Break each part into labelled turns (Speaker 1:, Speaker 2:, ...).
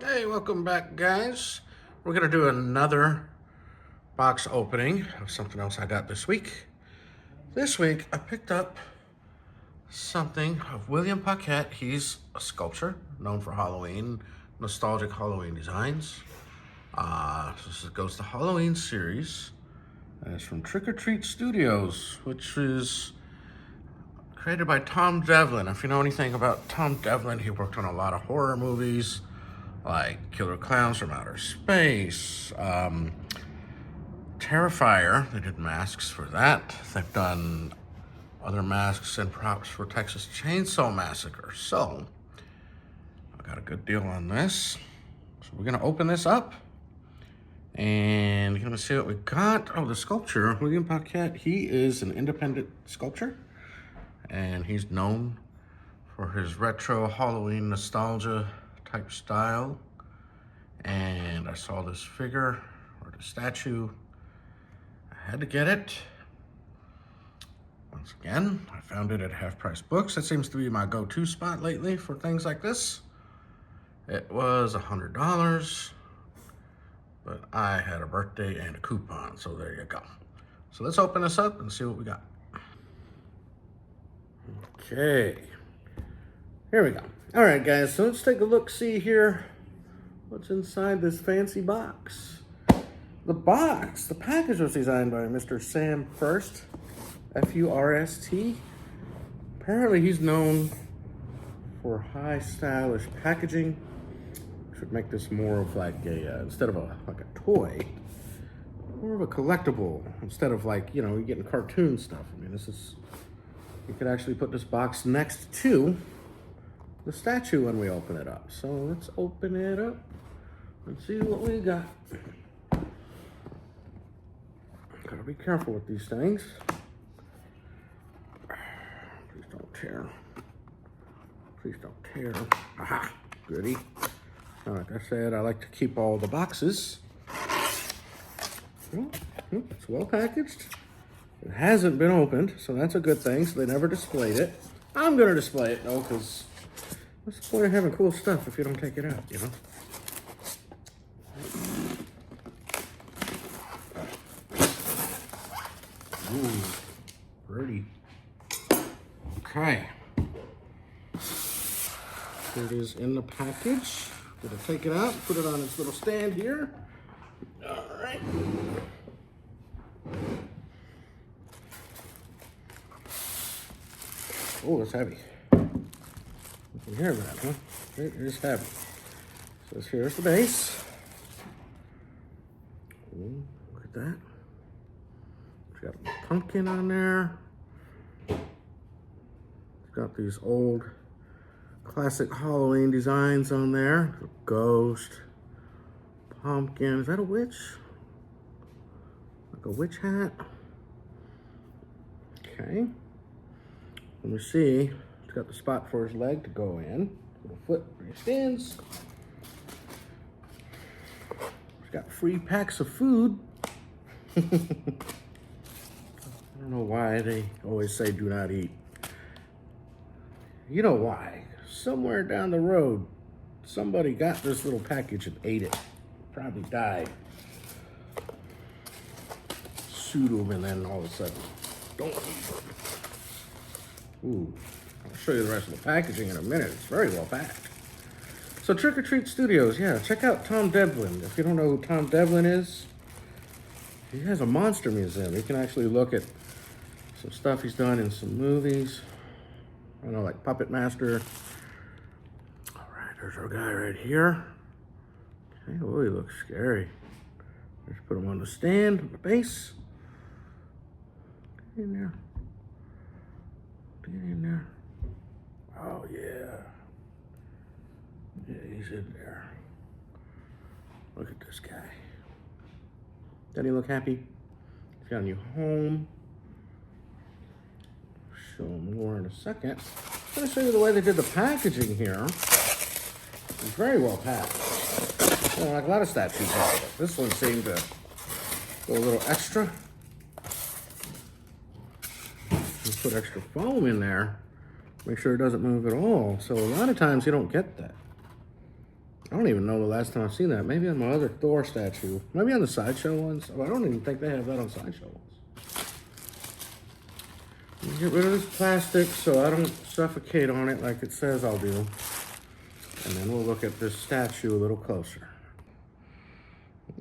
Speaker 1: Hey, welcome back, guys. We're gonna do another box opening of something else I got this week. This week, I picked up something of William Paquet. He's a sculptor known for Halloween, nostalgic Halloween designs. This goes to Halloween series. And it's from Trick or Treat Studios, which is created by Tom Devlin. If you know anything about Tom Devlin, he worked on a lot of horror movies, like Killer Clowns from Outer Space, Terrifier. They did masks for that. They've done other masks and props for Texas Chainsaw Massacre. So, I got a good deal on this. So we're gonna open this up and you're gonna see what we got. Oh, the sculpture, William Paquet, he is an independent sculptor and he's known for his retro Halloween nostalgia type style. And I saw this figure or the statue. I had to get it. Once again, I found it at Half Price Books. That seems to be my go-to spot lately for things like this. It was $100, but I had a birthday and a coupon, so there you go. So let's open this up and see what we got. Okay, here we go. All right, guys, so let's take a look, see here what's inside this fancy box. The package was designed by Mr. Sam First, F-U-R-S-T. Apparently he's known for high stylish packaging. Should make this more of like a, instead of like a toy, more of a collectible, instead of like, you know, you're getting cartoon stuff. I mean, this is, you could actually put this box next to the statue when we open it up. So let's open it up and see what we got. Gotta be careful with these things. Please don't tear. Please don't tear. Aha, goody. Like I said, I like to keep all the boxes. Well, it's well packaged. It hasn't been opened, so that's a good thing. So they never displayed it. I'm gonna display it though, because what's the point of having cool stuff if you don't take it out, you know? Ooh, pretty. Okay. Here it is in the package. Gonna take it out, put it on its little stand here. All right. Oh, it's heavy. You can hear that, huh? It is heavy. So here's the base. Ooh, look at that. It's got a pumpkin on there. It's got these old classic Halloween designs on there. A ghost, pumpkin. Is that a witch? Like a witch hat? Okay. Let me see. It's got the spot for his leg to go in. Little foot where he stands. It's got free packs of food. I don't know why they always say do not eat. You know why? Somewhere down the road, somebody got this little package and ate it. Probably died. Sued them and then all of a sudden, don't eat them. Ooh, I'll show you the rest of the packaging in a minute. It's very well packed. So Trick or Treat Studios, yeah, check out Tom Devlin. If you don't know who Tom Devlin is, he has a monster museum. You can actually look at some stuff he's done in some movies. I don't know, like Puppet Master. All right, there's our guy right here. Okay, oh, he looks scary. Let's put him on the stand, on the base. Get in there. Get in there. Oh, yeah. Yeah, he's in there. Look at this guy. Doesn't he look happy? He's got a new home. Show him more in a second. I'm going to show you the way they did the packaging here. It's very well packed. You know, like a lot of statues are. This one seemed to go a little extra. Put extra foam in there. Make sure it doesn't move at all. So a lot of times you don't get that. I don't even know the last time I've seen that. Maybe on my other Thor statue. Maybe on the Sideshow ones. I don't even think they have that on Sideshow ones. Get rid of this plastic so I don't suffocate on it like it says I'll do. And then we'll look at this statue a little closer.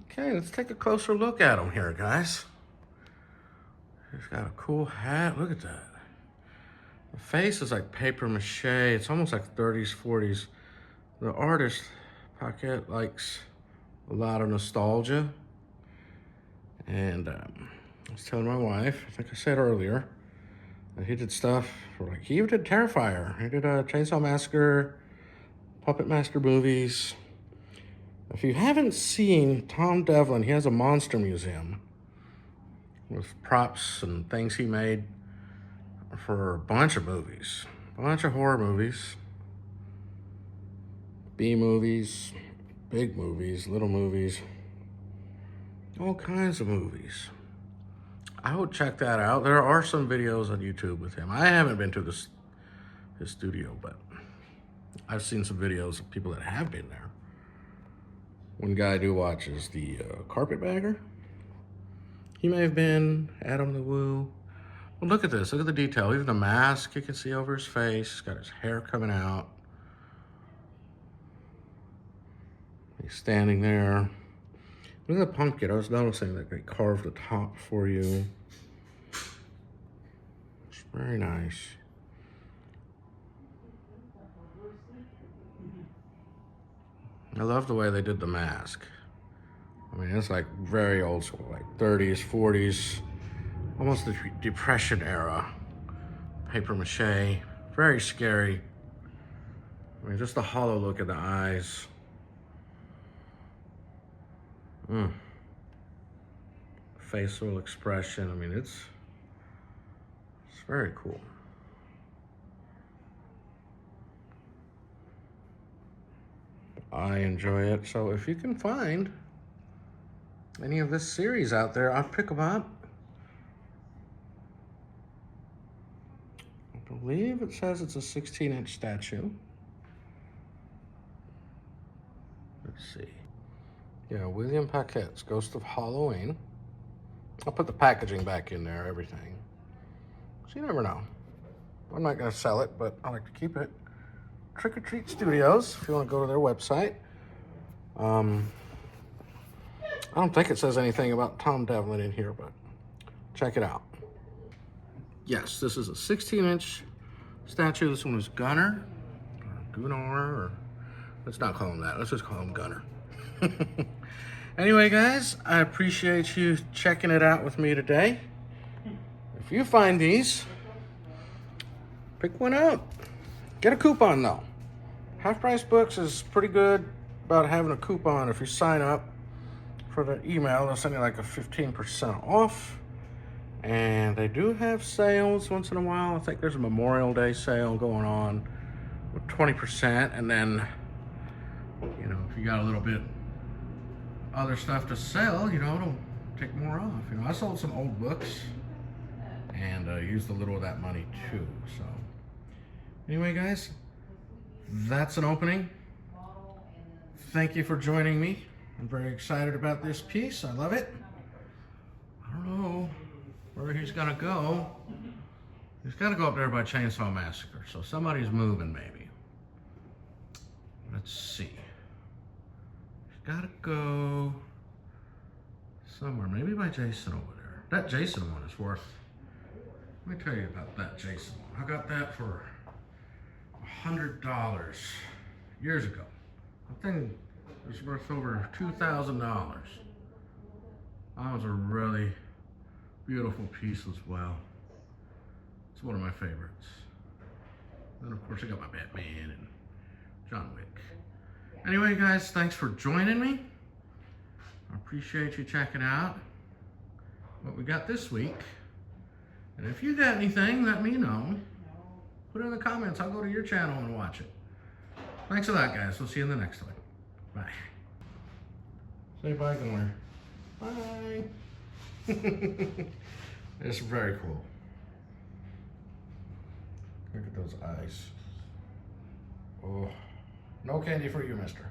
Speaker 1: Okay, let's take a closer look at him here, guys. He's got a cool hat. Look at that. The face is like paper mache. It's almost like 30s, 40s. The artist, Paquet, likes a lot of nostalgia. And I was telling my wife, I think I said earlier, that he did stuff for like, he even did Terrifier. He did Chainsaw Massacre, Puppet Master movies. If you haven't seen Tom Devlin, he has a monster museum with props and things he made for a bunch of movies, a bunch of horror movies, B movies, big movies, little movies, all kinds of movies. I would check that out. There are some videos on YouTube with him. I haven't been to his studio, but I've seen some videos of people that have been there. One guy I do watch is the Carpetbagger. He may have been Adam the Woo. Well, look at this. Look at the detail. Even the mask you can see over his face. He's got his hair coming out. He's standing there. Look at the pumpkin. I was noticing that they carved the top for you. It's very nice. I love the way they did the mask. I mean, it's like very old school, like 30s, 40s, almost the Depression era. Paper mache, very scary. I mean, just the hollow look in the eyes. Facial expression, I mean, it's very cool. I enjoy it. So if you can find any of this series out there, I'll pick them up. I believe it says it's a 16-inch statue. Let's see. Yeah, William Paquet's Ghost of Halloween. I'll put the packaging back in there, everything. So you never know. I'm not gonna sell it, but I like to keep it. Trick or Treat Studios, if you want to go to their website. I don't think it says anything about Tom Devlin in here, but check it out. Yes, this is a 16-inch statue. This one was Gunnar, or Gunnar, or let's not call him that. Let's just call him Gunnar. Anyway, guys, I appreciate you checking it out with me today. If you find these, pick one up. Get a coupon, though. Half Price Books is pretty good about having a coupon. If you sign up for the email, they'll send you like a 15% off. And they do have sales once in a while. I think there's a Memorial Day sale going on with 20%. And then, you know, if you got a little bit other stuff to sell, you know, it'll take more off. You know, I sold some old books and used a little of that money too. So anyway, guys, that's an opening. Thank you for joining me. I'm very excited about this piece. I love it. I don't know where he's gonna go. He's gotta go up there by Chainsaw Massacre. So somebody's moving, maybe. Let's see. He's gotta go somewhere, maybe by Jason over there. That Jason one is worth, let me tell you about that Jason one. I got that for $100 years ago. The thing was worth over $2,000. That was a really beautiful piece as well. It's one of my favorites. Then of course I got my Batman and John Wick. Anyway, guys, thanks for joining me. I appreciate you checking out what we got this week. And if you got anything, let me know. Put it in the comments. I'll go to your channel and watch it. Thanks a lot, guys. We'll see you in the next one. Bye. Say bye, Gunnar. Bye. It's very cool. Look at those eyes. Oh, no candy for you, mister.